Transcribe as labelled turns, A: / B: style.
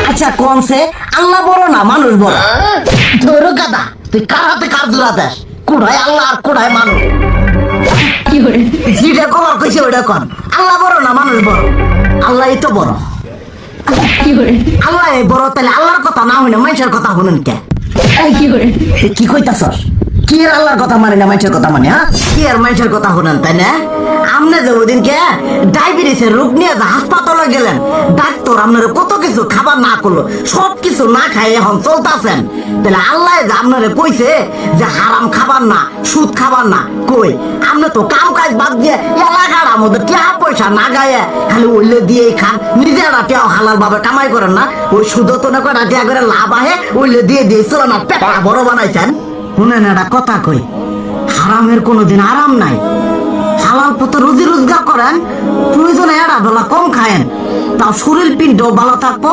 A: আচ্ছা কোনছে আল্লাহ বড় না মানুষ বড়? ধরো গাদা, তুই কার হাতে কার জোড়া দেশ? কোড়ায় আল্লাহ আর কোড়ায় মানুষ। যেটা কবার কইছে ওইটা কর। আল্লাহ বড় না মানুষ বড়? আল্লাহই তো বড়। আল্লাহ বড়, তাহলে আল্লাহর কথা না হইনা মানুষের কথা শুনেন কে? কি কইতাছস? কি আর আল্লাহর কথা মানে না মানুষের কথা মানে? হ্যাঁ, কি আর মানুষের কথা শুনেন, তাই না? আপনি যে ওদিনকে ডায়াবেটিসের রোগ নিয়ে হাসপাতালে গেলেন, ডাক্তার আপনার কত কিছু খাবার না করলো, সব কিছু না খাই এখন চলতেছেন, তাহলে আল্লাহ যে আপনার কইছে যে হারাম খাবার না, সুদ খাবার না, কই আপনি তো কাম কাজ বাদ দিয়ে এলাকার আমাদের টাকা পয়সা না গায়ে খালি ওইলে দিয়েই খান, নিজেরা টিয়াও হালাল ভাবে কামাই করেন না, ওই সুদ তো না করে টিয়া করে লাভ আহে ওইলে দিয়ে দিয়ে চলে না, পেটা বড় বানাইছেন। শুনেন একটা কথা কই, হারামের কোনোদিন আরাম নাই। হালাল পথে রুজি রোজগার করেন, প্রয়োজনে এরা বেলা কম খায়েন, তাও শরীর পিণ্ড ভালো থাকবো।